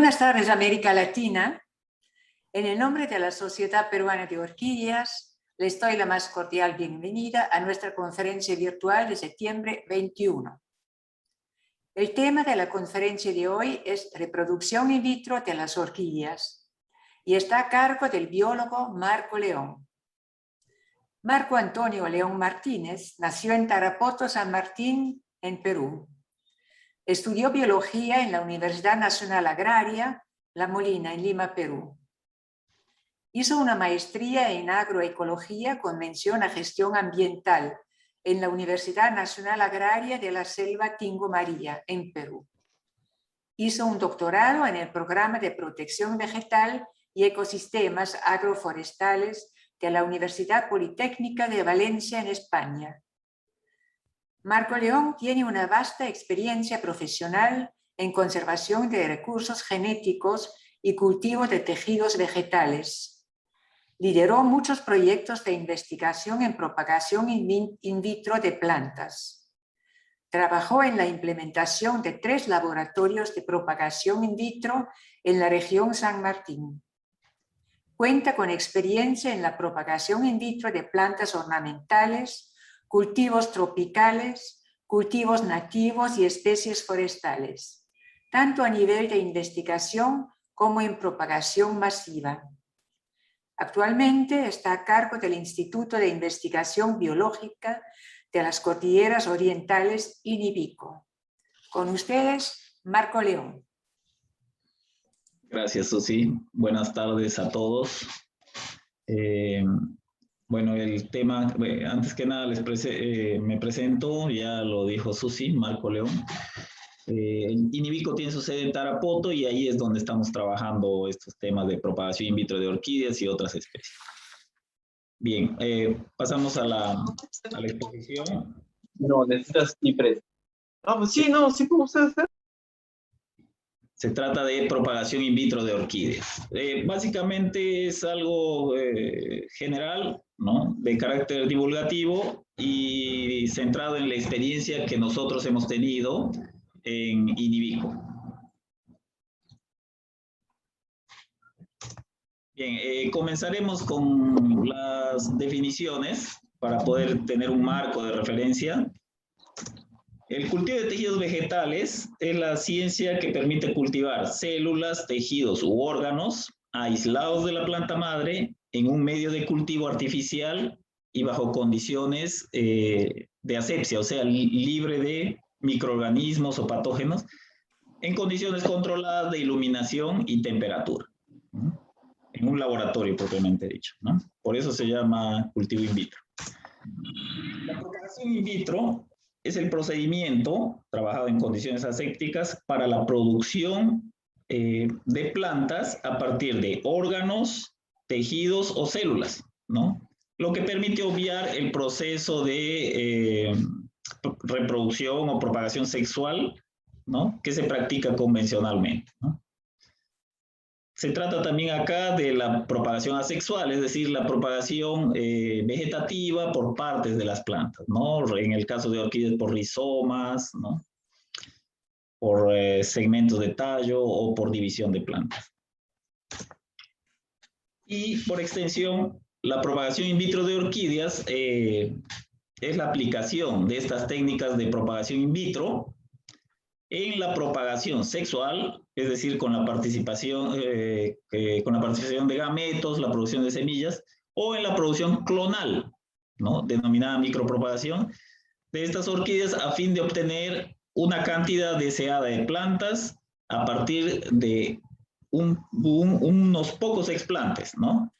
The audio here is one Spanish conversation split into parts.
Buenas tardes, América Latina. En el nombre de la Sociedad Peruana de Orquídeas, les doy la más cordial bienvenida a nuestra conferencia virtual de septiembre 21. El tema de la conferencia de hoy es reproducción in vitro de las orquídeas y está a cargo del biólogo Marco León. Marco Antonio León Martínez nació en Tarapoto, San Martín, en Perú. Estudió biología en la Universidad Nacional Agraria La Molina, en Lima, Perú. Hizo una maestría en agroecología con mención a gestión ambiental en la Universidad Nacional Agraria de la Selva Tingo María, en Perú. Hizo un doctorado en el programa de protección vegetal y ecosistemas agroforestales de la Universidad Politécnica de Valencia, en España. Marco León tiene una vasta experiencia profesional en conservación de recursos genéticos y cultivo de tejidos vegetales. Lideró muchos proyectos de investigación en propagación in vitro de plantas. Trabajó en la implementación de 3 laboratorios de propagación in vitro en la región San Martín. Cuenta con experiencia en la propagación in vitro de plantas ornamentales, cultivos tropicales, cultivos nativos y especies forestales, tanto a nivel de investigación como en propagación masiva. Actualmente está a cargo del Instituto de Investigación Biológica de las Cordilleras Orientales, INIBICO. Con ustedes, Marco León. Gracias, Susi. Buenas tardes a todos. Bueno, el tema, antes que nada me presento, ya lo dijo Susi, Marco León. INIBICO tiene su sede en Tarapoto y ahí es donde estamos trabajando estos temas de propagación in vitro de orquídeas y otras especies. Bien, pasamos a la exposición. No, necesitas IPRES. Ah, pues sí, no, sí podemos hacer. Se trata de propagación in vitro de orquídeas. Básicamente es algo general, ¿no? De carácter divulgativo y centrado en la experiencia que nosotros hemos tenido en INIBICO. Bien, comenzaremos con las definiciones para poder tener un marco de referencia. El cultivo de tejidos vegetales es la ciencia que permite cultivar células, tejidos u órganos aislados de la planta madre en un medio de cultivo artificial y bajo condiciones de asepsia, o sea, libre de microorganismos o patógenos, en condiciones controladas de iluminación y temperatura, ¿no? En un laboratorio propiamente dicho, ¿no? Por eso se llama cultivo in vitro. La propagación in vitro es el procedimiento trabajado en condiciones asépticas para la producción de plantas a partir de órganos, tejidos o células, ¿no? Lo que permite obviar el proceso de reproducción o propagación sexual, ¿no? Que se practica convencionalmente, ¿no? Se trata también acá de la propagación asexual, es decir, la propagación vegetativa por partes de las plantas, ¿no? En el caso de orquídeas por rizomas, ¿no? Por segmentos de tallo o por división de plantas. Y por extensión, la propagación in vitro de orquídeas es la aplicación de estas técnicas de propagación in vitro en la propagación sexual, es decir, con la participación de gametos, la producción de semillas, o en la producción clonal, ¿no? Denominada micropropagación, de estas orquídeas a fin de obtener una cantidad deseada de plantas a partir de unos pocos explantes, ¿no?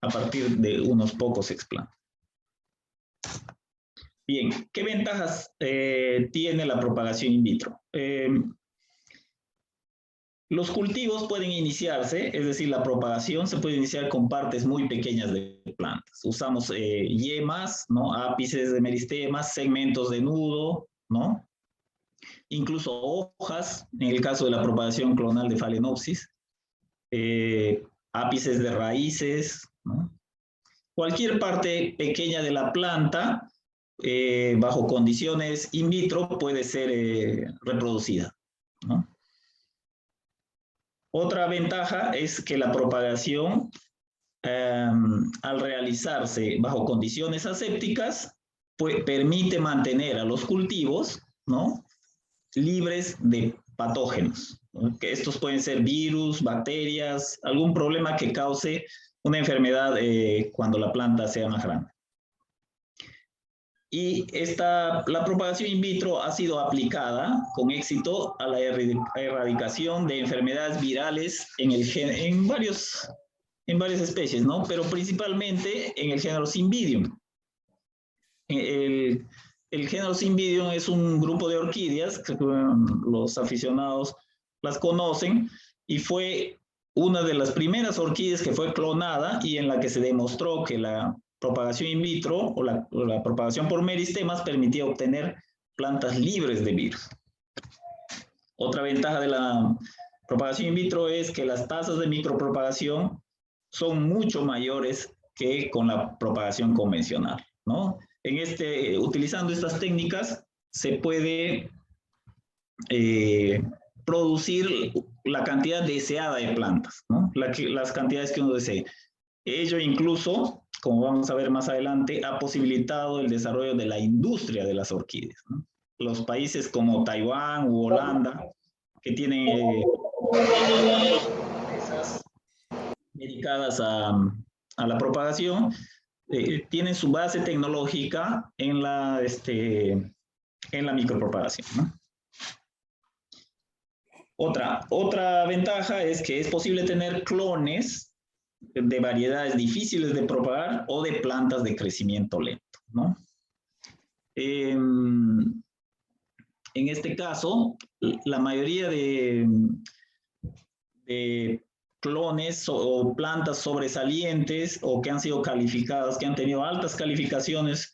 A partir de unos pocos explantes. Bien, ¿qué ventajas tiene la propagación in vitro? Los cultivos pueden iniciarse, es decir, la propagación se puede iniciar con partes muy pequeñas de plantas. Usamos yemas, ¿no? Ápices de meristemas, segmentos de nudo, ¿no? Incluso hojas, en el caso de la propagación clonal de Phalaenopsis, ápices de raíces, ¿no? Cualquier parte pequeña de la planta bajo condiciones in vitro puede ser reproducida, ¿no? Otra ventaja es que la propagación, al realizarse bajo condiciones asépticas, pues, permite mantener a los cultivos, ¿no?, libres de patógenos, ¿no? Que estos pueden ser virus, bacterias, algún problema que cause una enfermedad cuando la planta sea más grande. Y la propagación in vitro ha sido aplicada con éxito a la erradicación de enfermedades virales en varias especies, ¿no? Pero principalmente en el género Cymbidium. El género Cymbidium es un grupo de orquídeas que los aficionados las conocen, y fue una de las primeras orquídeas que fue clonada y en la que se demostró que la propagación in vitro o la propagación por meristemas permitía obtener plantas libres de virus. Otra ventaja de la propagación in vitro es que las tasas de micropropagación son mucho mayores que con la propagación convencional, ¿no? Utilizando estas técnicas se puede producir la cantidad deseada de plantas, ¿no? Las cantidades que uno desee. Ello incluso, como vamos a ver más adelante, ha posibilitado el desarrollo de la industria de las orquídeas, ¿no? Los países como Taiwán u Holanda, que tienen empresas dedicadas a la propagación, tienen su base tecnológica en la micropropagación, ¿no? Otra ventaja es que es posible tener clones de variedades difíciles de propagar o de plantas de crecimiento lento, ¿no? En este caso, la mayoría de clones o plantas sobresalientes o que han sido calificadas, que han tenido altas calificaciones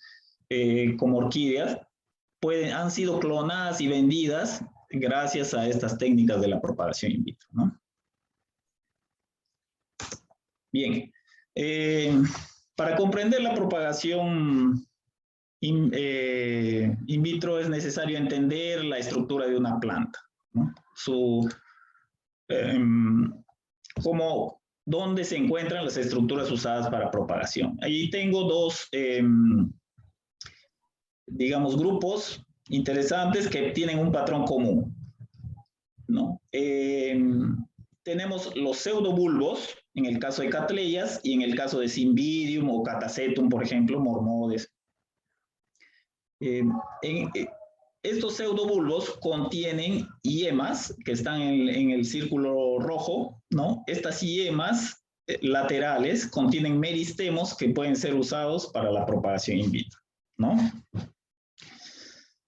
como orquídeas, han sido clonadas y vendidas gracias a estas técnicas de la propagación in vitro, ¿no? Bien, para comprender la propagación in vitro es necesario entender la estructura de una planta, ¿no? ¿Dónde se encuentran las estructuras usadas para propagación? Allí tengo dos, digamos, grupos interesantes que tienen un patrón común, ¿no? Tenemos los pseudobulbos, en el caso de Cattleyas, y en el caso de Cymbidium o Catasetum, por ejemplo, Mormodes. Estos pseudobulbos contienen yemas que están en el círculo rojo, ¿no? Estas yemas laterales contienen meristemos que pueden ser usados para la propagación in vitro, ¿no?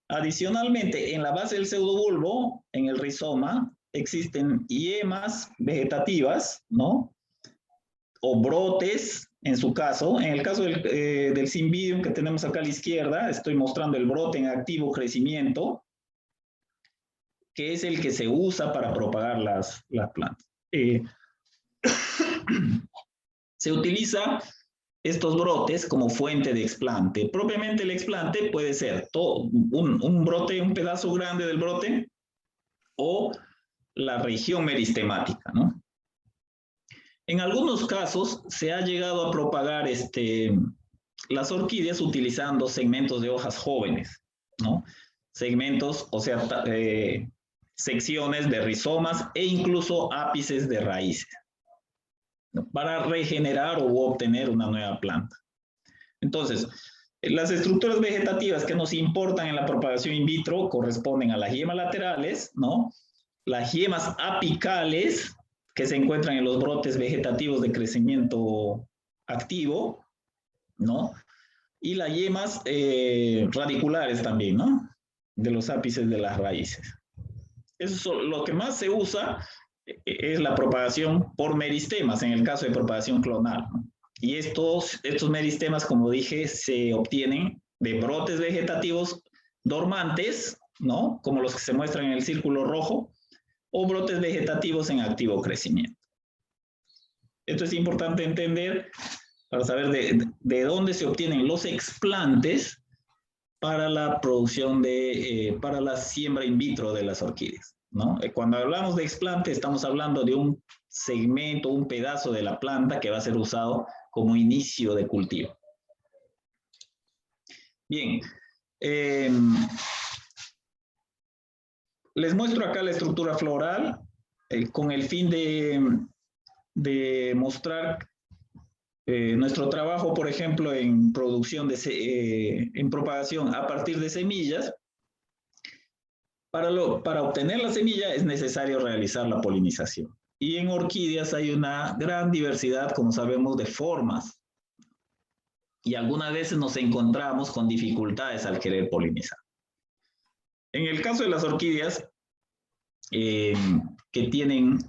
Adicionalmente, en la base del pseudobulbo, en el rizoma, existen yemas vegetativas, ¿no? O brotes, en su caso. En el caso del Cymbidium que tenemos acá a la izquierda, estoy mostrando el brote en activo crecimiento, que es el que se usa para propagar las plantas. Se utiliza estos brotes como fuente de explante. Propiamente el explante puede ser un brote, un pedazo grande del brote, o la región meristemática, ¿no? En algunos casos se ha llegado a propagar las orquídeas utilizando segmentos de hojas jóvenes, ¿no? Segmentos, o sea, secciones de rizomas e incluso ápices de raíces, ¿no? Para regenerar o obtener una nueva planta. Entonces, las estructuras vegetativas que nos importan en la propagación in vitro corresponden a las yemas laterales, ¿no? Las yemas apicales, que se encuentran en los brotes vegetativos de crecimiento activo, ¿no? Y las yemas radiculares también, ¿no? De los ápices de las raíces. Eso es lo que más se usa, es la propagación por meristemas, en el caso de propagación clonal, ¿no? Y estos meristemas, como dije, se obtienen de brotes vegetativos dormantes, ¿no? Como los que se muestran en el círculo rojo, o brotes vegetativos en activo crecimiento. Esto es importante entender para saber de dónde se obtienen los explantes para la producción para la siembra in vitro de las orquídeas. ¿no? Cuando hablamos de explante, estamos hablando de un segmento, un pedazo de la planta que va a ser usado como inicio de cultivo. Bien, les muestro acá la estructura floral con el fin de mostrar nuestro trabajo, por ejemplo, en producción, en propagación a partir de semillas. Para obtener la semilla es necesario realizar la polinización. Y en orquídeas hay una gran diversidad, como sabemos, de formas. Y algunas veces nos encontramos con dificultades al querer polinizar. En el caso de las orquídeas, que tienen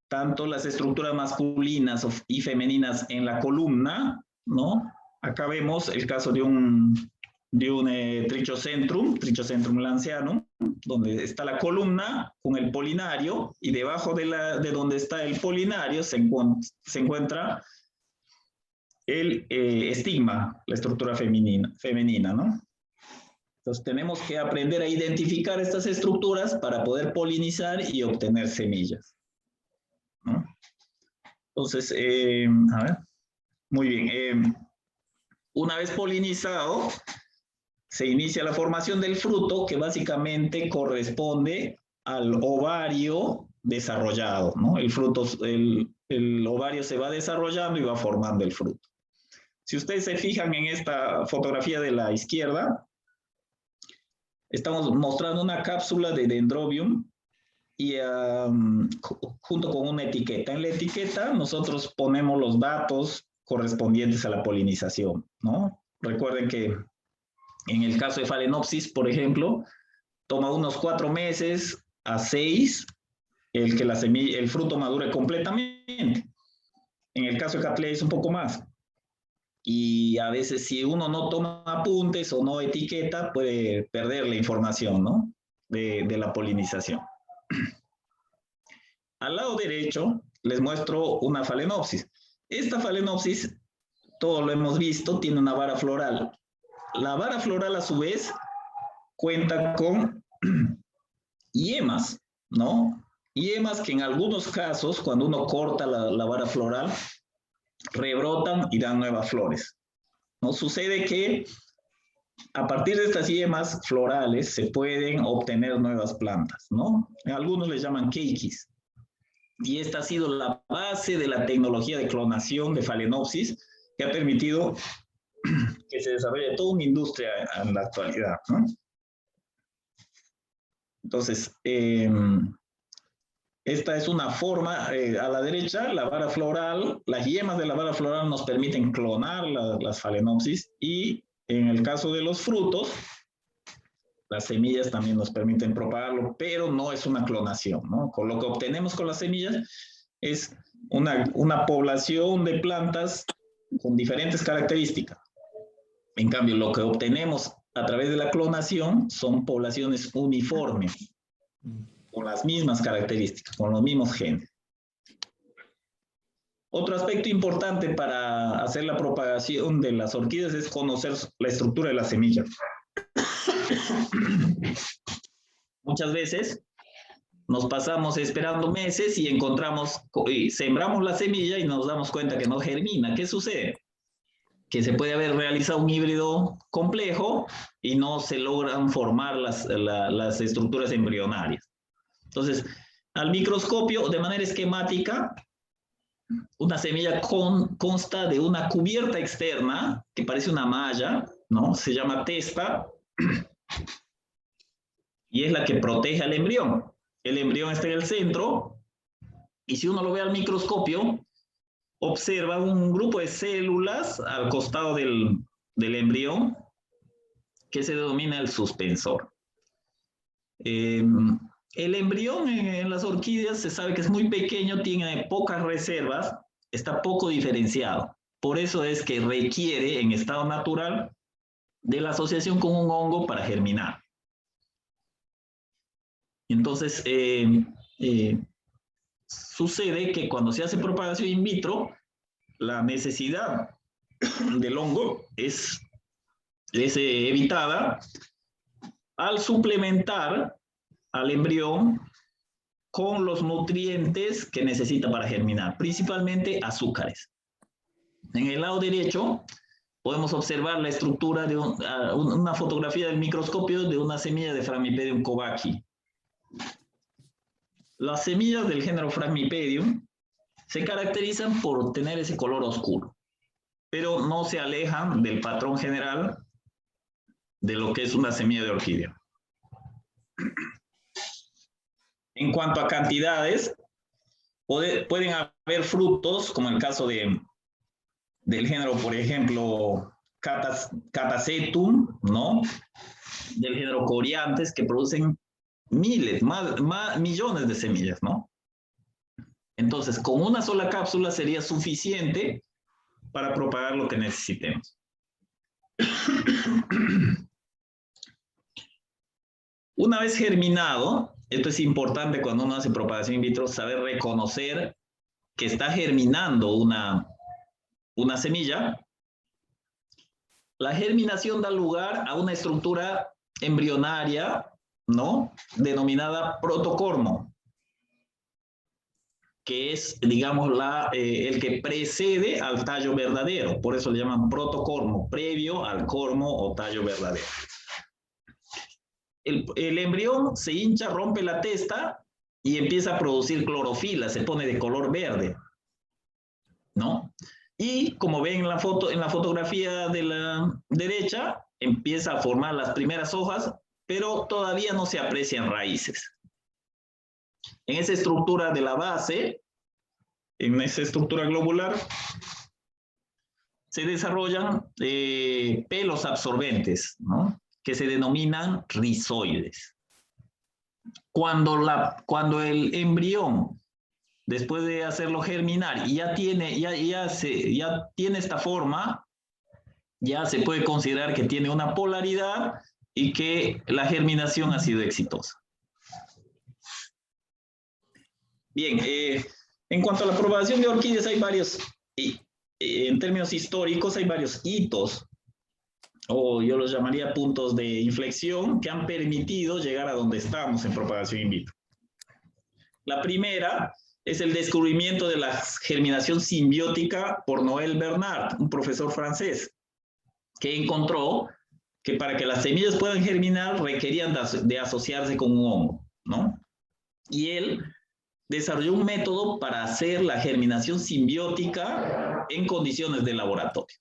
tanto las estructuras masculinas y femeninas en la columna, ¿no? Acá vemos el caso de un Trichocentrum lanceanum, donde está la columna con el polinario y debajo de donde está el polinario se encuentra el estigma, la estructura femenina, ¿no? Entonces tenemos que aprender a identificar estas estructuras para poder polinizar y obtener semillas, ¿no? Entonces, a ver, muy bien. Una vez polinizado, se inicia la formación del fruto, que básicamente corresponde al ovario desarrollado, ¿no? El ovario se va desarrollando y va formando el fruto. Si ustedes se fijan en esta fotografía de la izquierda, estamos mostrando una cápsula de Dendrobium y junto con una etiqueta. En la etiqueta nosotros ponemos los datos correspondientes a la polinización, ¿no? Recuerden que en el caso de Phalaenopsis, por ejemplo, toma unos 4 meses a 6 el que el fruto madure completamente. En el caso de Cattleya es un poco más. Y a veces si uno no toma apuntes o no etiqueta, puede perder la información, ¿no? de la polinización. Al lado derecho les muestro una Phalaenopsis. Esta Phalaenopsis, todo lo hemos visto, tiene una vara floral. La vara floral a su vez cuenta con yemas, ¿no? Yemas que en algunos casos, cuando uno corta la vara floral, rebrotan y dan nuevas flores, ¿no? Sucede que a partir de estas yemas florales se pueden obtener nuevas plantas, ¿no? Algunos les llaman keikis. Y esta ha sido la base de la tecnología de clonación de Phalaenopsis que ha permitido que se desarrolle toda una industria en la actualidad, ¿no? Entonces, esta es una forma, a la derecha, la vara floral, las yemas de la vara floral nos permiten clonar las Phalaenopsis y en el caso de los frutos, las semillas también nos permiten propagarlo, pero no es una clonación, ¿no? Con lo que obtenemos con las semillas es una población de plantas con diferentes características. En cambio, lo que obtenemos a través de la clonación son poblaciones uniformes, con las mismas características, con los mismos genes. Otro aspecto importante para hacer la propagación de las orquídeas es conocer la estructura de la semilla. Muchas veces nos pasamos esperando meses y sembramos la semilla y nos damos cuenta que no germina. ¿Qué sucede? Que se puede haber realizado un híbrido complejo y no se logran formar las estructuras embrionarias. Entonces, al microscopio, de manera esquemática, una semilla consta de una cubierta externa que parece una malla, ¿no? Se llama testa y es la que protege al embrión. El embrión está en el centro y si uno lo ve al microscopio, observa un grupo de células al costado del embrión que se denomina el suspensor. El embrión en las orquídeas se sabe que es muy pequeño, tiene pocas reservas, está poco diferenciado. Por eso es que requiere en estado natural de la asociación con un hongo para germinar. Entonces, sucede que cuando se hace propagación in vitro, la necesidad del hongo es evitada al suplementar al embrión con los nutrientes que necesita para germinar, principalmente azúcares. En el lado derecho podemos observar la estructura de una fotografía del microscopio de una semilla de Phragmipedium kobaki. Las semillas del género Phragmipedium se caracterizan por tener ese color oscuro, pero no se alejan del patrón general de lo que es una semilla de orquídea. En cuanto a cantidades, pueden haber frutos, como el caso del género, por ejemplo, Catasetum, ¿no? Del género Coriantes, que producen miles, millones de semillas, ¿no? Entonces, con una sola cápsula sería suficiente para propagar lo que necesitemos. Una vez germinado, esto es importante cuando uno hace propagación in vitro, saber reconocer que está germinando una semilla. La germinación da lugar a una estructura embrionaria, ¿no? Denominada protocormo, que es, digamos, el que precede al tallo verdadero. Por eso le llaman protocormo, previo al cormo o tallo verdadero. El embrión se hincha, rompe la testa y empieza a producir clorofila, se pone de color verde, ¿no? Y como ven en la fotografía de la derecha, empieza a formar las primeras hojas, pero todavía no se aprecian raíces. En esa estructura de la base, en esa estructura globular, se desarrollan pelos absorbentes, ¿no? Que se denominan rizoides. Cuando el embrión, después de hacerlo germinar, ya tiene esta forma, ya se puede considerar que tiene una polaridad y que la germinación ha sido exitosa. Bien, en cuanto a la propagación de orquídeas, hay varios, en términos históricos, hay varios hitos, o yo los llamaría puntos de inflexión, que han permitido llegar a donde estamos en propagación in vitro. La primera es el descubrimiento de la germinación simbiótica por Noël Bernard, un profesor francés, que encontró que para que las semillas puedan germinar requerían de asociarse con un hongo, ¿no? Y él desarrolló un método para hacer la germinación simbiótica en condiciones de laboratorio.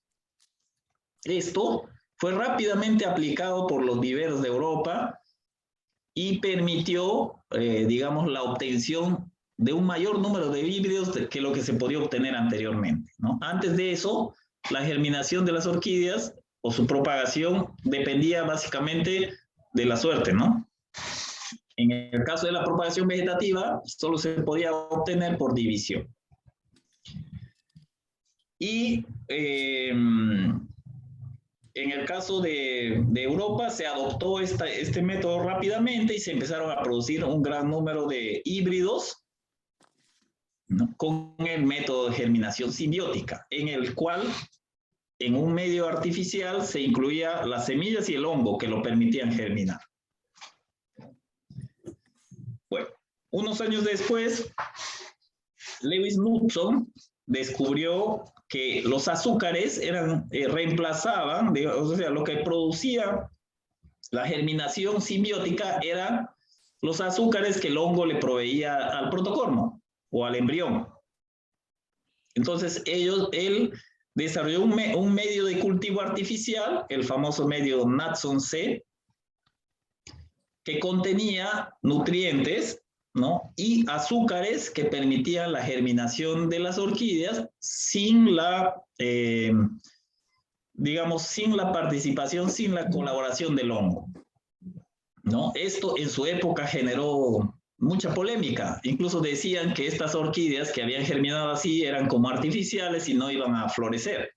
Esto fue rápidamente aplicado por los viveros de Europa y permitió, digamos, la obtención de un mayor número de híbridos que lo que se podía obtener anteriormente, ¿no? Antes de eso, la germinación de las orquídeas o su propagación dependía básicamente de la suerte, ¿no? En el caso de la propagación vegetativa, solo se podía obtener por división. Y en el caso de Europa se adoptó este método rápidamente y se empezaron a producir un gran número de híbridos, ¿no? Con el método de germinación simbiótica, en el cual en un medio artificial se incluía las semillas y el hongo que lo permitían germinar. Bueno, unos años después, Lewis Knudson descubrió que los azúcares reemplazaban, o sea, lo que producía la germinación simbiótica eran los azúcares que el hongo le proveía al protocormo o al embrión. Entonces, él desarrolló un medio de cultivo artificial, el famoso medio Knudson-C, que contenía nutrientes, ¿no? Y azúcares que permitían la germinación de las orquídeas sin la, digamos, sin la participación, sin la colaboración del hongo, ¿no? Esto en su época generó mucha polémica. Incluso decían que estas orquídeas que habían germinado así eran como artificiales y no iban a florecer.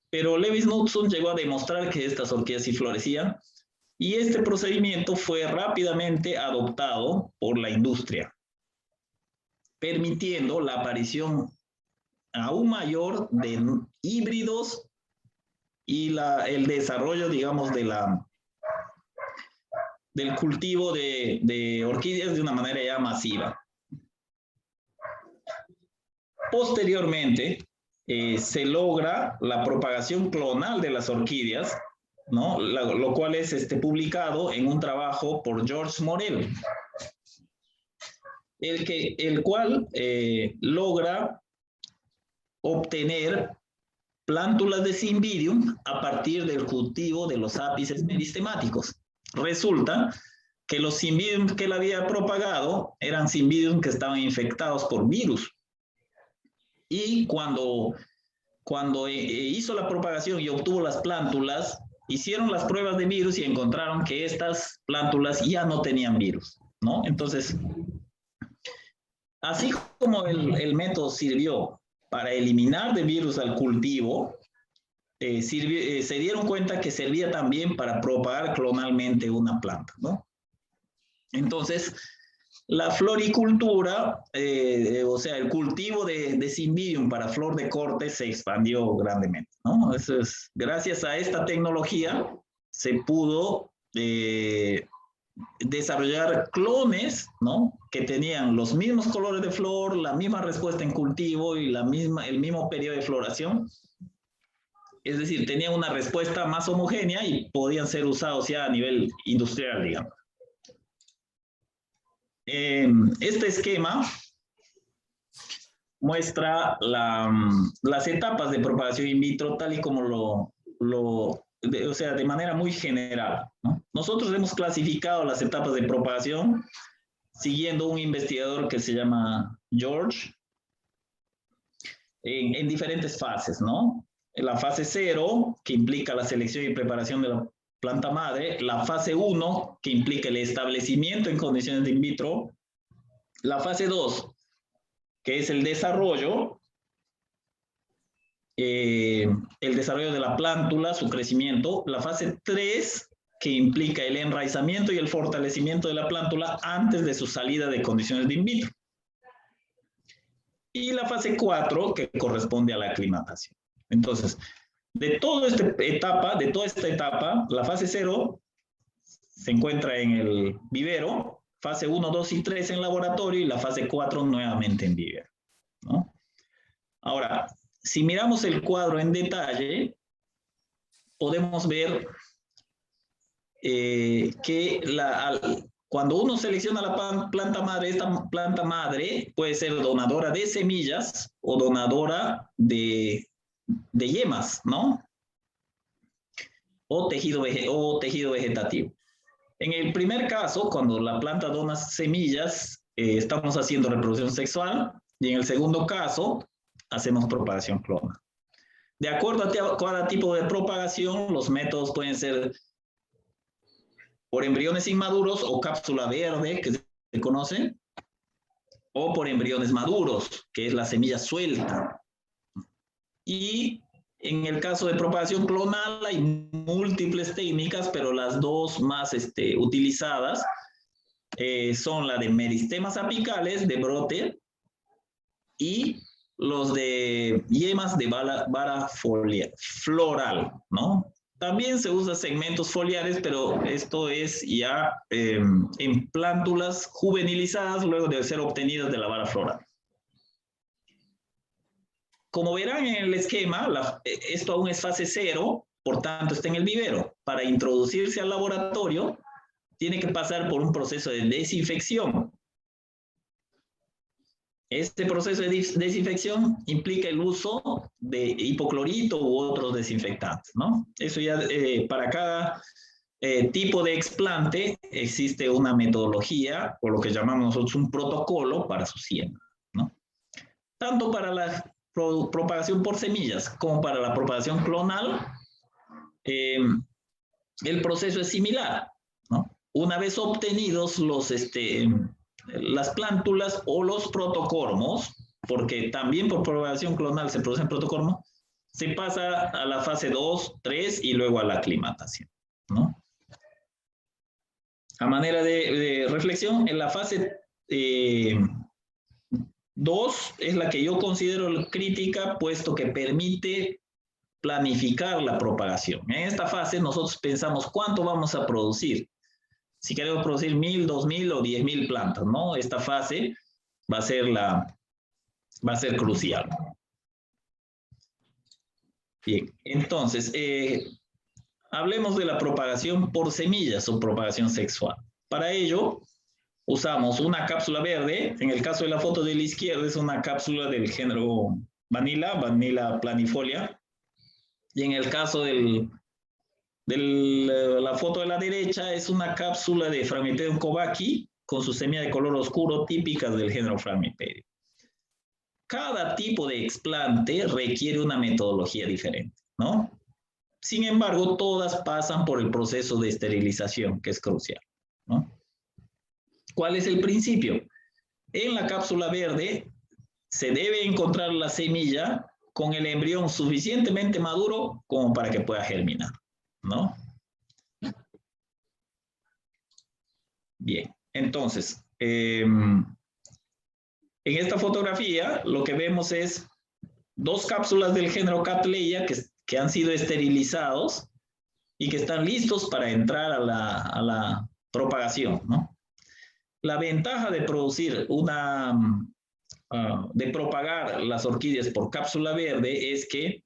Pero Lewis Knudson llegó a demostrar que estas orquídeas sí florecían. Y este procedimiento fue rápidamente adoptado por la industria, permitiendo la aparición aún mayor de híbridos y el desarrollo, digamos, del cultivo de orquídeas de una manera ya masiva. Posteriormente, se logra la propagación clonal de las orquídeas, ¿no? Lo cual es publicado en un trabajo por George Morel, el cual logra obtener plántulas de Cymbidium a partir del cultivo de los ápices meristemáticos. Resulta que los Cymbidium que él había propagado eran Cymbidium que estaban infectados por virus. Y cuando hizo la propagación y obtuvo las plántulas, hicieron las pruebas de virus y encontraron que estas plántulas ya no tenían virus, ¿no? Entonces, así como el método sirvió para eliminar de virus al cultivo, se dieron cuenta que servía también para propagar clonalmente una planta, ¿no? Entonces, la floricultura, o sea, el cultivo de Cymbidium para flor de corte se expandió grandemente, ¿no? Eso es, gracias a esta tecnología se pudo desarrollar clones, ¿no? Que tenían los mismos colores de flor, la misma respuesta en cultivo y el mismo periodo de floración. Es decir, tenían una respuesta más homogénea y podían ser usados ya a nivel industrial, digamos. Este esquema muestra las etapas de propagación in vitro tal y como o sea, de manera muy general, ¿no? Nosotros hemos clasificado las etapas de propagación siguiendo un investigador que se llama George en diferentes fases, ¿no? En la fase 0, que implica la selección y preparación de la planta madre, la fase 1, que implica el establecimiento en condiciones de in vitro, la fase 2, que es el desarrollo, el desarrollo de la plántula, su crecimiento, la fase 3, que implica el enraizamiento y el fortalecimiento de la plántula antes de su salida de condiciones de in vitro, y la fase 4, que corresponde a la aclimatación. Entonces, de toda esta etapa, la fase 0 se encuentra en el vivero, fase 1, 2 y 3 en laboratorio y la fase 4 nuevamente en vivero, ¿no? Ahora, si miramos el cuadro en detalle, podemos ver que cuando uno selecciona la planta madre, esta planta madre puede ser donadora de semillas o donadora de yemas, ¿no? O tejido vegetativo. En el primer caso, cuando la planta dona semillas, estamos haciendo reproducción sexual, y en el segundo caso, hacemos propagación clonal. De acuerdo a cada tipo de propagación, los métodos pueden ser por embriones inmaduros o cápsula verde, que se conoce, o por embriones maduros, que es la semilla suelta. Y en el caso de propagación clonal hay múltiples técnicas, pero las dos más utilizadas son la de meristemas apicales de brote y los de yemas de vara floral, ¿no? También se usa segmentos foliares, pero esto es ya en plántulas juvenilizadas luego de ser obtenidas de la vara floral. Como verán en el esquema, esto aún es fase 0, por tanto está en el vivero. Para introducirse al laboratorio, tiene que pasar por un proceso de desinfección. Este proceso de desinfección implica el uso de hipoclorito u otros desinfectantes, ¿no? Eso ya, para cada tipo de explante existe una metodología, o lo que llamamos nosotros un protocolo para su siembra, ¿no? Tanto para la propagación por semillas como para la propagación clonal, el proceso es similar, ¿no? Una vez obtenidos las plántulas o los protocormos, porque también por propagación clonal se producen protocormos, se pasa a la fase 2, 3 y luego a la aclimatación, ¿no? A manera de reflexión, en la fase 2 es la que yo considero crítica, puesto que permite planificar la propagación. En esta fase nosotros pensamos cuánto vamos a producir. si queremos producir 1000, 2000 o 10.000 plantas, ¿no? Esta fase va a ser crucial. Bien, entonces, hablemos de la propagación por semillas o propagación sexual. Para ello, usamos una cápsula verde. En el caso de la foto de la izquierda es una cápsula del género Vanilla planifolia. Y en el caso de la foto de la derecha es una cápsula de Phragmipedium kovacki con su semilla de color oscuro típicas del género Phragmipedium. Cada tipo de explante requiere una metodología diferente, ¿no? Sin embargo, todas pasan por el proceso de esterilización, que es crucial, ¿no? ¿Cuál es el principio? En la cápsula verde se debe encontrar la semilla con el embrión suficientemente maduro como para que pueda germinar, ¿no? Bien, entonces, en esta fotografía lo que vemos es 2 cápsulas del género Cattleya que han sido esterilizados y que están listos para entrar a la propagación, ¿no? La ventaja de producir de propagar las orquídeas por cápsula verde es que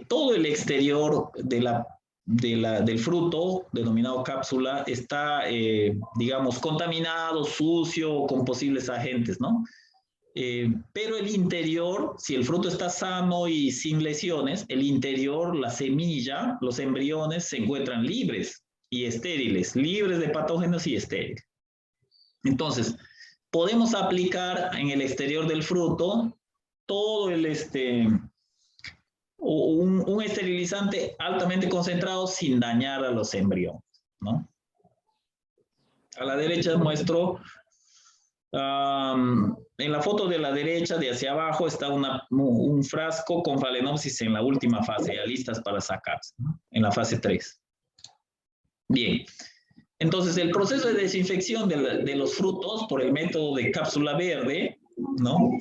todo el exterior del fruto, denominado cápsula, está, digamos, contaminado, sucio, con posibles agentes, ¿no? Pero el interior, si el fruto está sano y sin lesiones, el interior, la semilla, los embriones se encuentran libres y estériles, libres de patógenos y estériles. Entonces, podemos aplicar en el exterior del fruto todo un esterilizante altamente concentrado sin dañar a los embriones, ¿no? A la derecha muestro, en la foto de la derecha, de hacia abajo, está un frasco con Phalaenopsis en la última fase, ya listas para sacarse, ¿no? En la fase 3. Bien. Entonces, el proceso de desinfección de los frutos por el método de cápsula verde, ¿no?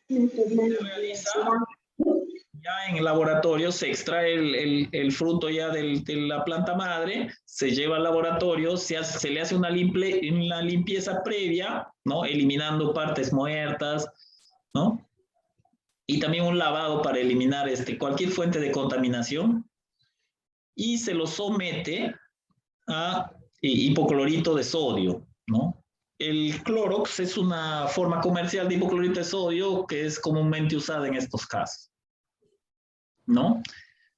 Se realiza ya en el laboratorio, se extrae el fruto ya de la planta madre, se lleva al laboratorio, se le hace una limpieza previa, ¿no? Eliminando partes muertas, ¿no? Y también un lavado para eliminar cualquier fuente de contaminación. Y se lo somete a hipoclorito de sodio, ¿no? El Clorox es una forma comercial de hipoclorito de sodio que es comúnmente usada en estos casos, ¿no?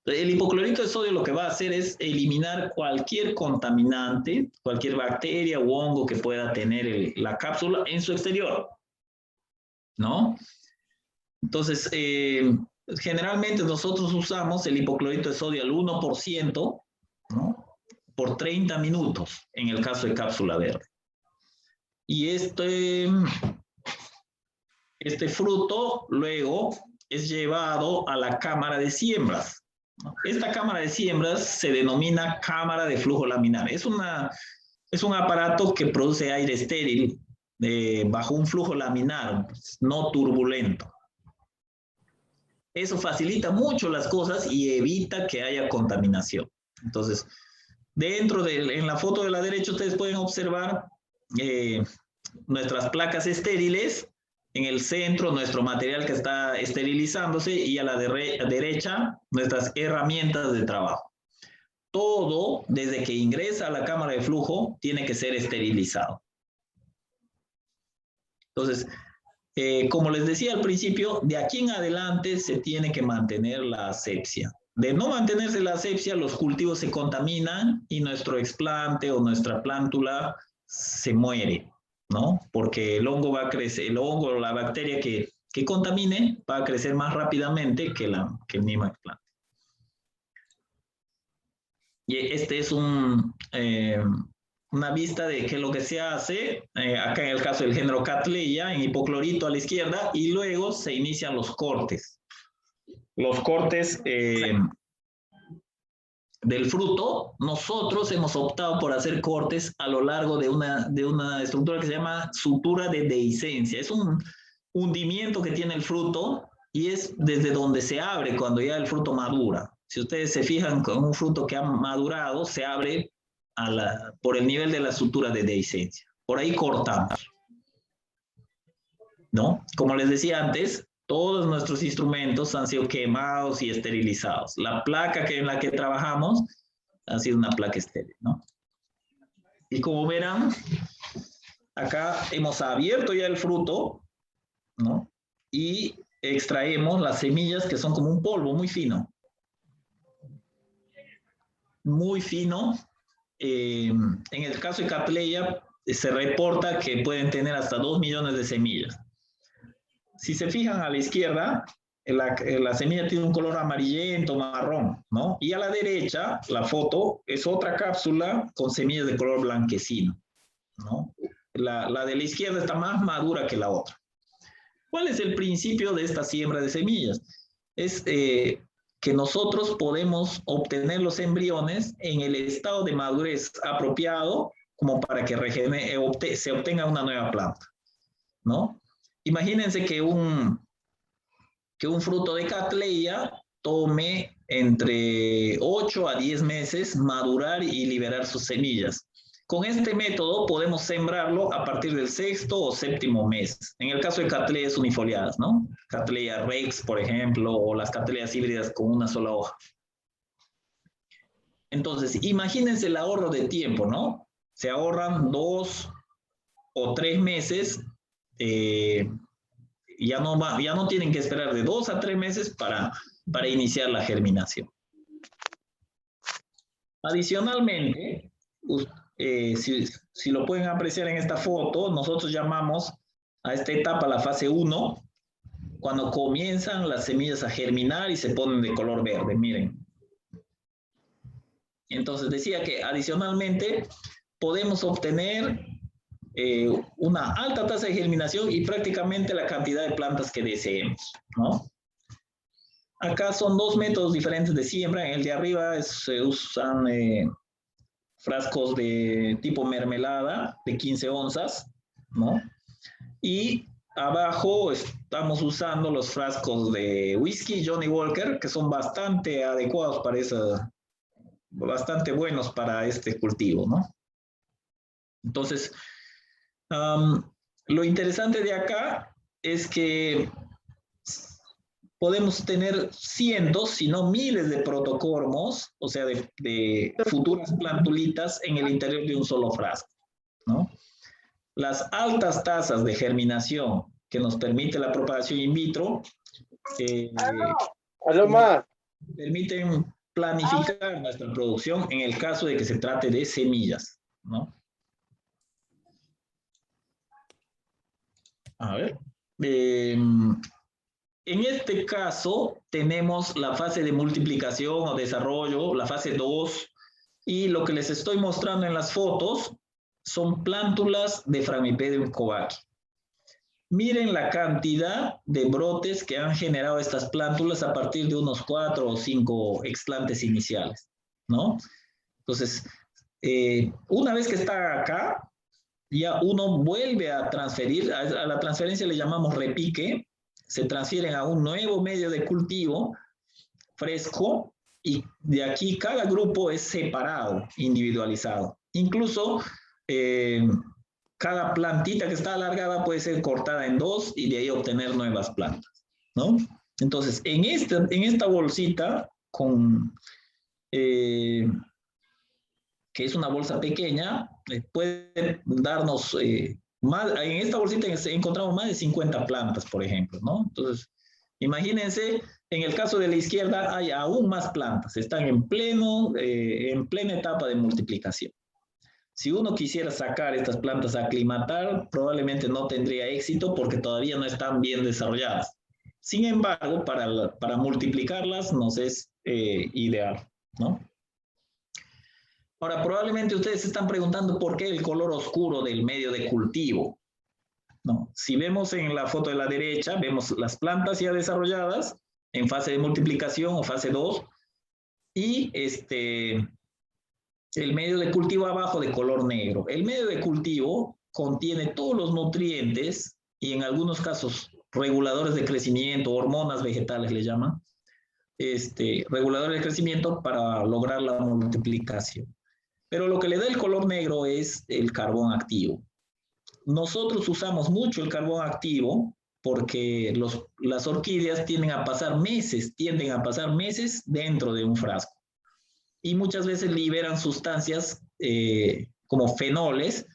El hipoclorito de sodio lo que va a hacer es eliminar cualquier contaminante, cualquier bacteria u hongo que pueda tener la cápsula en su exterior, ¿no? Entonces, generalmente nosotros usamos el hipoclorito de sodio al 1%, ¿no? Por 30 minutos en el caso de cápsula verde. Y este fruto luego es llevado a la cámara de siembras, ¿no? Esta cámara de siembras se denomina cámara de flujo laminar. Es un aparato que produce aire estéril bajo un flujo laminar, no turbulento. Eso facilita mucho las cosas y evita que haya contaminación. Entonces, en la foto de la derecha ustedes pueden observar nuestras placas estériles, en el centro nuestro material que está esterilizándose y a la derecha nuestras herramientas de trabajo. Todo, desde que ingresa a la cámara de flujo, tiene que ser esterilizado. Entonces, como les decía al principio, de aquí en adelante se tiene que mantener la asepsia. De no mantenerse la asepsia, los cultivos se contaminan y nuestro explante o nuestra plántula se muere, ¿no? Porque el hongo va a crecer, el hongo o la bacteria que contamine va a crecer más rápidamente que el mismo explante. Y este es una vista de qué es lo que se hace, acá en el caso del género Cattleya, en hipoclorito a la izquierda, y luego se inician los cortes. Los cortes del fruto, nosotros hemos optado por hacer cortes a lo largo de una estructura que se llama sutura de dehiscencia. Es un hundimiento que tiene el fruto y es desde donde se abre cuando ya el fruto madura. Si ustedes se fijan con un fruto que ha madurado, se abre por el nivel de la sutura de dehiscencia. Por ahí cortamos, ¿no? Como les decía antes, todos nuestros instrumentos han sido quemados y esterilizados. La placa en la que trabajamos ha sido una placa estéril, ¿no? Y como verán, acá hemos abierto ya el fruto, ¿no? Y extraemos las semillas que son como un polvo muy fino. Muy fino. En el caso de Cattleya, se reporta que pueden tener hasta 2 millones de semillas. Si se fijan a la izquierda, la semilla tiene un color amarillento, marrón, ¿no? Y a la derecha, la foto, es otra cápsula con semillas de color blanquecino, ¿no? La de la izquierda está más madura que la otra. ¿Cuál es el principio de esta siembra de semillas? Es que nosotros podemos obtener los embriones en el estado de madurez apropiado como para que se obtenga una nueva planta, ¿no? Imagínense que un fruto de Cattleya tome entre 8 a 10 meses madurar y liberar sus semillas. Con este método podemos sembrarlo a partir del 6º o 7º mes. En el caso de Cattleyas unifoliadas, ¿no? Cattleya rex, por ejemplo, o las Cattleyas híbridas con una sola hoja. Entonces, imagínense el ahorro de tiempo, ¿no? Se ahorran 2 o 3 meses. Ya no tienen que esperar de 2 a 3 meses para iniciar la germinación. Adicionalmente, si lo pueden apreciar en esta foto, nosotros llamamos a esta etapa la fase 1, cuando comienzan las semillas a germinar y se ponen de color verde, miren. Entonces decía que adicionalmente podemos obtener una alta tasa de germinación y prácticamente la cantidad de plantas que deseemos, ¿no? Acá son 2 métodos diferentes de siembra. En el de arriba se usan frascos de tipo mermelada de 15 onzas, ¿no? Y abajo estamos usando los frascos de whisky Johnny Walker, que son bastante adecuados para bastante buenos para este cultivo, ¿no? Entonces, lo interesante de acá es que podemos tener cientos, si no miles de protocormos, o sea, de futuras plantulitas en el interior de un solo frasco, ¿no? Las altas tasas de germinación que nos permite la propagación in vitro permiten planificar nuestra producción en el caso de que se trate de semillas, ¿no? A ver. En este caso tenemos la fase de multiplicación o desarrollo, la fase 2, y lo que les estoy mostrando en las fotos son plántulas de Phragmipedium covacea. Miren la cantidad de brotes que han generado estas plántulas a partir de unos 4 o 5 explantes iniciales, ¿no? Entonces, una vez que está acá, ya uno vuelve a transferir, a la transferencia le llamamos repique, se transfieren a un nuevo medio de cultivo fresco y de aquí cada grupo es separado, individualizado. Incluso cada plantita que está alargada puede ser cortada en 2 y de ahí obtener nuevas plantas, ¿no? Entonces, en esta bolsita que es una bolsa pequeña, puede darnos en esta bolsita encontramos más de 50 plantas, por ejemplo, ¿no? Entonces, imagínense, en el caso de la izquierda hay aún más plantas, están en plena etapa de multiplicación. Si uno quisiera sacar estas plantas a aclimatar, probablemente no tendría éxito porque todavía no están bien desarrolladas. Sin embargo, para multiplicarlas nos es ideal, ¿no? Ahora, probablemente ustedes se están preguntando por qué el color oscuro del medio de cultivo, ¿no? Si vemos en la foto de la derecha, vemos las plantas ya desarrolladas en fase de multiplicación o fase 2 y el medio de cultivo abajo de color negro. El medio de cultivo contiene todos los nutrientes y en algunos casos reguladores de crecimiento, hormonas vegetales le llaman, reguladores de crecimiento para lograr la multiplicación. Pero lo que le da el color negro es el carbón activo. Nosotros usamos mucho el carbón activo porque las orquídeas tienden a pasar meses dentro de un frasco. Y muchas veces liberan sustancias como fenoles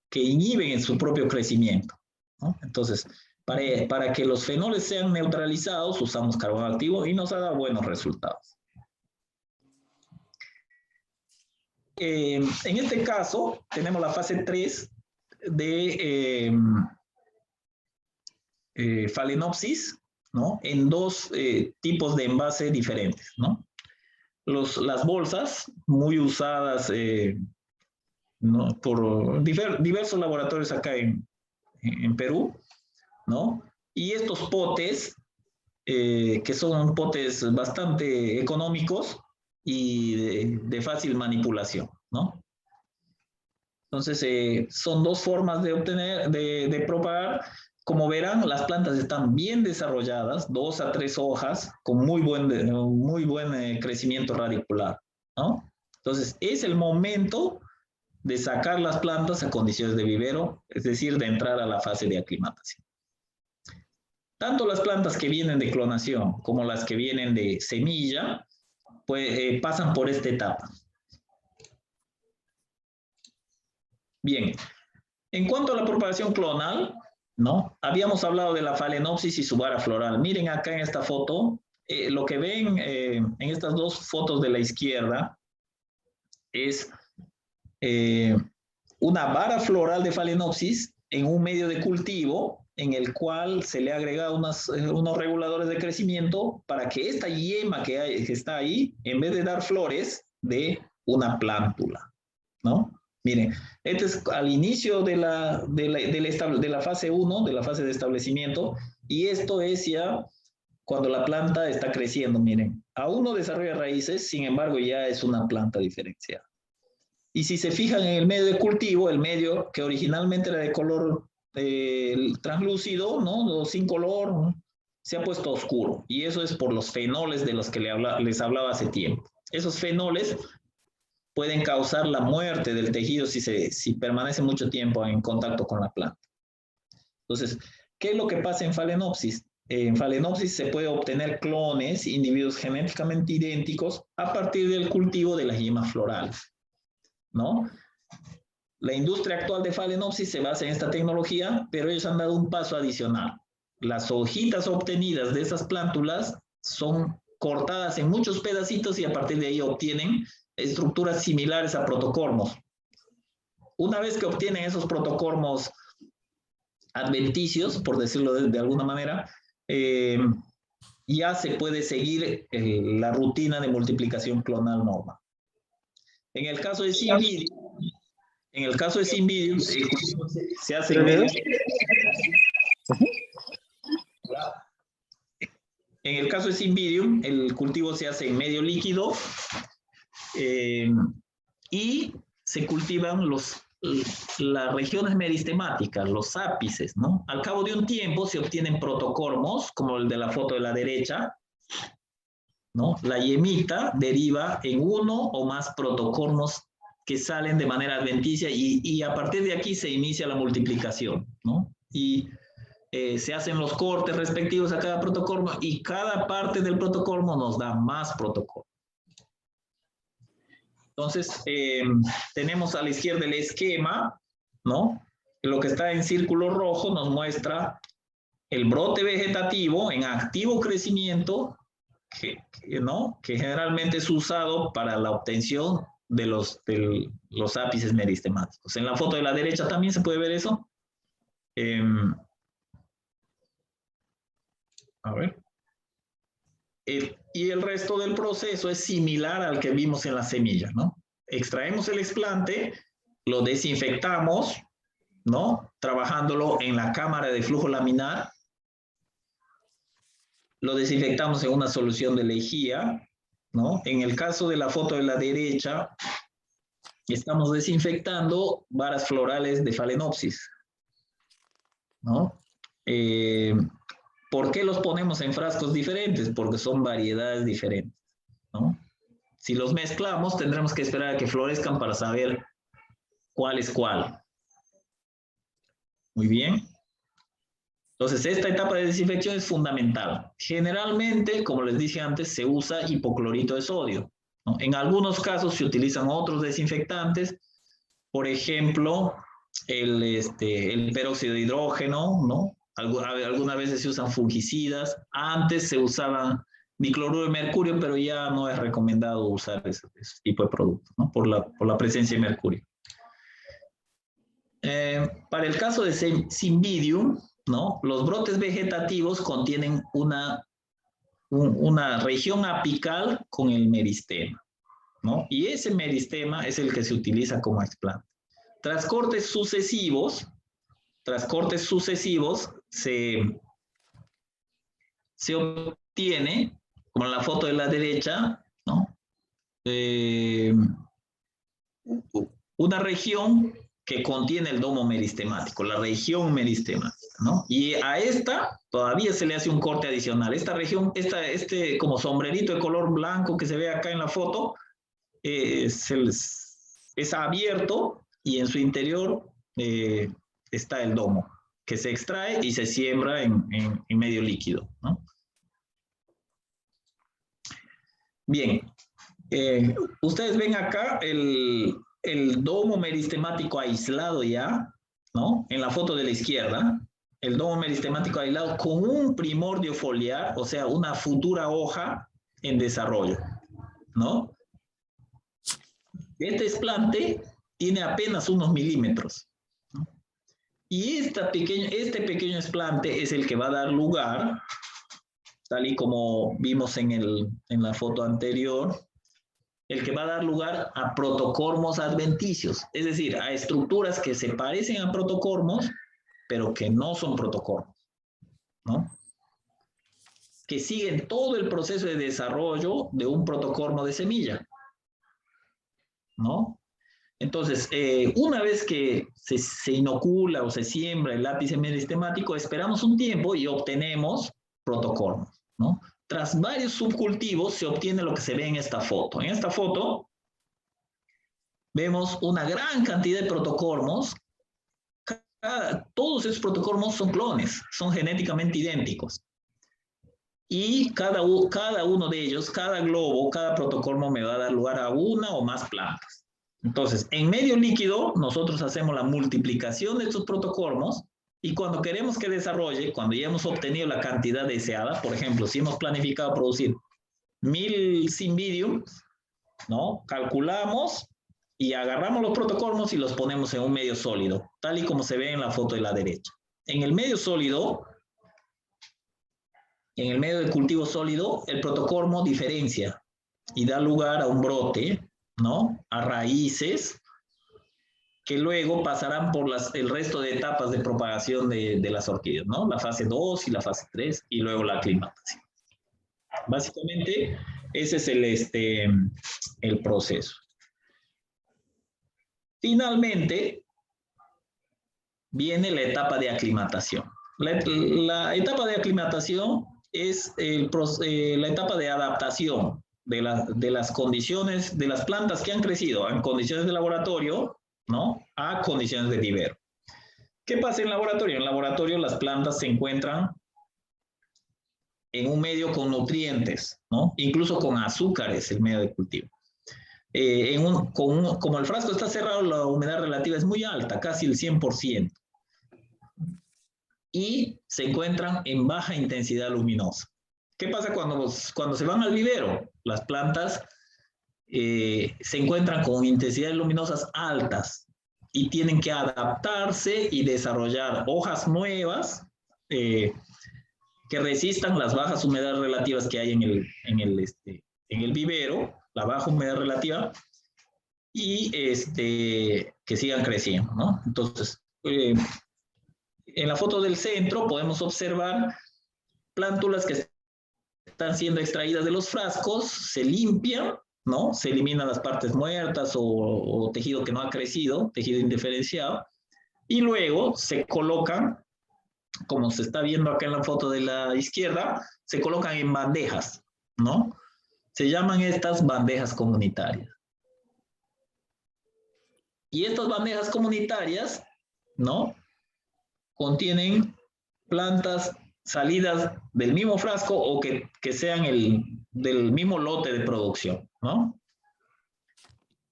que inhiben en su propio crecimiento, ¿no? Entonces, para que los fenoles sean neutralizados, usamos carbón activo y nos ha dado buenos resultados. En este caso, tenemos la fase 3 de Phalaenopsis, ¿no? En dos tipos de envase diferentes, ¿no? Las bolsas, muy usadas ¿no? por diversos laboratorios acá en Perú, ¿no? Y estos potes, que son potes bastante económicos y de fácil manipulación, ¿no? Entonces, son dos formas de obtener, de propagar. Como verán, las plantas están bien desarrolladas, 2 a 3 hojas, con muy buen crecimiento radicular, ¿no? Entonces, es el momento de sacar las plantas a condiciones de vivero, es decir, de entrar a la fase de aclimatación. Tanto las plantas que vienen de clonación como las que vienen de semilla, pues, pasan por esta etapa. Bien, en cuanto a la propagación clonal, ¿no? Habíamos hablado de la Phalaenopsis y su vara floral. Miren acá en esta foto, lo que ven en estas dos fotos de la izquierda es una vara floral de Phalaenopsis en un medio de cultivo en el cual se le ha agregado unos reguladores de crecimiento para que esta yema que está ahí, en vez de dar flores, dé una plántula, ¿no? Miren, este es al inicio de la fase 1, de la fase de establecimiento, y esto es ya cuando la planta está creciendo. Miren, aún no desarrolla raíces, sin embargo ya es una planta diferenciada. Y si se fijan en el medio de cultivo, el medio que originalmente era de color translúcido, ¿no? O sin color, ¿no? Se ha puesto oscuro, y eso es por los fenoles de los que les hablaba hace tiempo. Esos fenoles pueden causar la muerte del tejido si permanece mucho tiempo en contacto con la planta. Entonces, ¿qué es lo que pasa en Phalaenopsis? En Phalaenopsis se puede obtener clones, individuos genéticamente idénticos, a partir del cultivo de las yemas florales, ¿no? La industria actual de Phalaenopsis se basa en esta tecnología, pero ellos han dado un paso adicional. Las hojitas obtenidas de esas plántulas son cortadas en muchos pedacitos y a partir de ahí obtienen estructuras similares a protocormos. Una vez que obtienen esos protocormos adventicios, por decirlo de alguna manera, ya se puede seguir la rutina de multiplicación clonal normal. En el caso de Cymbidium, se hace en el caso de Cymbidium, el cultivo se hace en medio líquido, y se cultivan las regiones meristemáticas, los ápices, ¿no? Al cabo de un tiempo se obtienen protocormos, como el de la foto de la derecha, ¿no? La yemita deriva en uno o más protocormos que salen de manera adventicia y a partir de aquí se inicia la multiplicación, ¿no? Y se hacen los cortes respectivos a cada protocormo y cada parte del protocormo nos da más protocormo. Entonces, tenemos a la izquierda el esquema, ¿no? Lo que está en círculo rojo nos muestra el brote vegetativo en activo crecimiento, ¿no? Que generalmente es usado para la obtención de los ápices meristemáticos. En la foto de la derecha también se puede ver eso. A ver. Y el resto del proceso es similar al que vimos en las semillas, ¿no? Extraemos el explante, lo desinfectamos, ¿no? Trabajándolo en la cámara de flujo laminar. Lo desinfectamos en una solución de lejía, ¿no? En el caso de la foto de la derecha, estamos desinfectando varas florales de Phalaenopsis, ¿no? ¿Por qué los ponemos en frascos diferentes? Porque son variedades diferentes, ¿no? Si los mezclamos, tendremos que esperar a que florezcan para saber cuál es cuál. Muy bien. Entonces, esta etapa de desinfección es fundamental. Generalmente, como les dije antes, se usa hipoclorito de sodio, ¿no? En algunos casos se utilizan otros desinfectantes, por ejemplo, el peróxido de hidrógeno, ¿no? Algunas veces se usan fungicidas. Antes se usaba dicloruro de mercurio, pero ya no es recomendado usar ese tipo de productos, ¿no? Por la presencia de mercurio. Para el caso de Cymbidium, ¿no? Los brotes vegetativos contienen una región apical con el meristema, ¿no? Y ese meristema es el que se utiliza como explante. Tras cortes sucesivos se obtiene, como en la foto de la derecha, ¿no? Una región que contiene el domo meristemático, la región meristemática, ¿no? Y a esta todavía se le hace un corte adicional. Esta región, este como sombrerito de color blanco que se ve acá en la foto, es abierto y en su interior está el domo, que se extrae y se siembra en medio líquido, ¿no? Bien, ustedes ven acá el domo meristemático aislado ya, ¿no? En la foto de la izquierda, el domo meristemático aislado con un primordio foliar, o sea, una futura hoja en desarrollo, ¿no? Este esplante tiene apenas unos milímetros, ¿no? Y este pequeño esplante es el que va a dar lugar, tal y como vimos en la foto anterior, el que va a dar lugar a protocormos adventicios, es decir, a estructuras que se parecen a protocormos, pero que no son protocormos, ¿no? Que siguen todo el proceso de desarrollo de un protocormo de semilla, ¿no? Entonces, una vez que se inocula o se siembra el lápice meristemático, esperamos un tiempo y obtenemos protocormos, ¿no? Tras varios subcultivos se obtiene lo que se ve en esta foto. En esta foto vemos una gran cantidad de protocormos. Todos esos protocormos son clones, son genéticamente idénticos. Y cada uno de ellos, cada globo, cada protocormo me va a dar lugar a una o más plantas. Entonces, en medio líquido, nosotros hacemos la multiplicación de estos protocormos y cuando queremos que desarrolle, cuando ya hemos obtenido la cantidad deseada, por ejemplo, si hemos planificado producir 1000 Cymbidium, ¿no? Calculamos y agarramos los protocormos y los ponemos en un medio sólido, tal y como se ve en la foto de la derecha. En el medio sólido, en el medio del cultivo sólido, el protocormo diferencia y da lugar a un brote, ¿no? A raíces que luego pasarán por el resto de etapas de propagación de las orquídeas, ¿no? La fase 2 y la fase 3 y luego la aclimatación. Básicamente, ese es el proceso. Finalmente, viene la etapa de aclimatación. La etapa de aclimatación es la etapa de adaptación de las condiciones, de las plantas que han crecido en condiciones de laboratorio, ¿no? A condiciones de vivero. ¿Qué pasa en laboratorio? En laboratorio las plantas se encuentran en un medio con nutrientes, ¿no? Incluso con azúcares, el medio de cultivo. Como el frasco está cerrado, la humedad relativa es muy alta, casi el 100%. Y se encuentran en baja intensidad luminosa. ¿Qué pasa cuando se van al vivero? Las plantas se encuentran con intensidades luminosas altas y tienen que adaptarse y desarrollar hojas nuevas que resistan las bajas humedades relativas que hay en el vivero, la baja humedad relativa, y que sigan creciendo, ¿no? Entonces, en la foto del centro podemos observar plántulas que están siendo extraídas de los frascos, se limpian, ¿no? Se eliminan las partes muertas o tejido que no ha crecido, tejido indiferenciado, y luego se colocan como se está viendo acá en la foto de la izquierda, se colocan en bandejas, ¿no? Se llaman estas bandejas comunitarias. Y estas bandejas comunitarias, ¿no?, contienen plantas salidas del mismo frasco o que sean del mismo lote de producción, ¿no?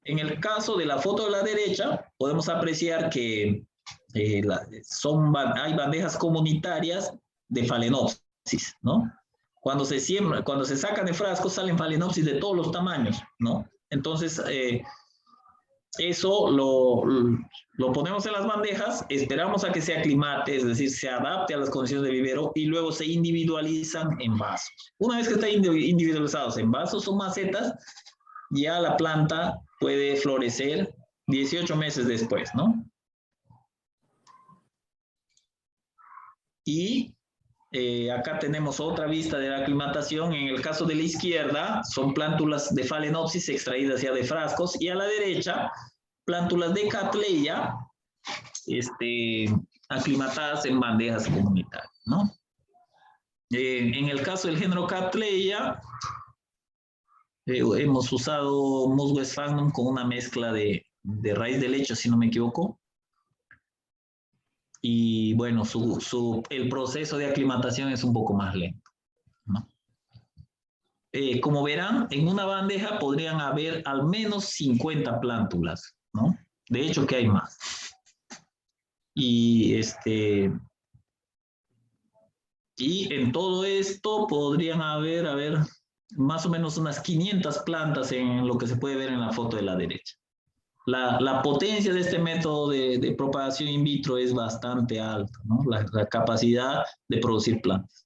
En el caso de la foto de la derecha, podemos apreciar que hay bandejas comunitarias de Phalaenopsis, ¿no? Cuando se sacan de frascos, salen Phalaenopsis de todos los tamaños, ¿no? Entonces, eso lo ponemos en las bandejas, esperamos a que se aclimate, es decir, se adapte a las condiciones de vivero y luego se individualizan en vasos. Una vez que están individualizados en vasos o macetas, ya la planta puede florecer 18 meses después, ¿no? Y acá tenemos otra vista de la aclimatación. En el caso de la izquierda, son plántulas de Phalaenopsis extraídas ya de frascos, y a la derecha, plántulas de Cattleya aclimatadas en bandejas comunitarias, ¿no? En el caso del género Cattleya, hemos usado musgo sphagnum con una mezcla de raíz de lecho, si no me equivoco. Y bueno, el proceso de aclimatación es un poco más lento, ¿no? Como verán, en una bandeja podrían haber al menos 50 plántulas, ¿no? De hecho, que hay más. Y en todo esto podrían haber, más o menos unas 500 plantas en lo que se puede ver en la foto de la derecha. La potencia de este método de propagación in vitro es bastante alta, ¿no? La capacidad de producir plantas.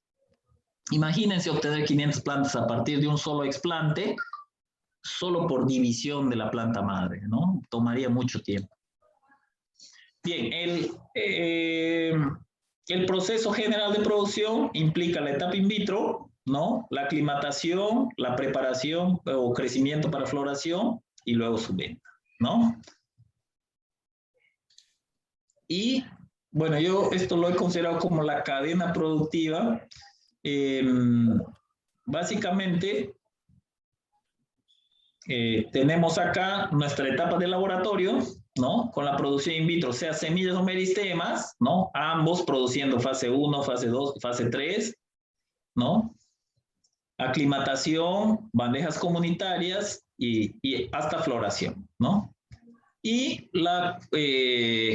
Imagínense obtener 500 plantas a partir de un solo explante, solo por división de la planta madre, ¿no? Tomaría mucho tiempo. Bien, el proceso general de producción implica la etapa in vitro, ¿no? La aclimatación, la preparación o crecimiento para floración y luego su venta, ¿no? Y bueno, yo esto lo he considerado como la cadena productiva. Básicamente, tenemos acá nuestra etapa de laboratorio, ¿no? Con la producción in vitro, sea semillas o meristemas, ¿no? Ambos produciendo fase 1, fase 2, fase 3, ¿no? Aclimatación, bandejas comunitarias y hasta floración, ¿no? Y la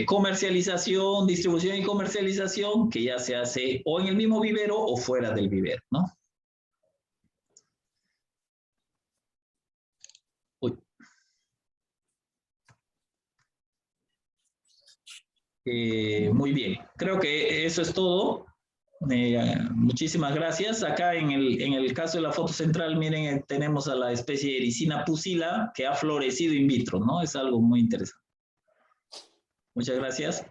comercialización, distribución y comercialización, que ya se hace o en el mismo vivero o fuera del vivero, ¿no? Uy. Muy bien, creo que eso es todo. Muchísimas gracias. Acá en el caso de la foto central, miren, tenemos a la especie de Ericina pusilla que ha florecido in vitro, ¿no? Es algo muy interesante. Muchas gracias.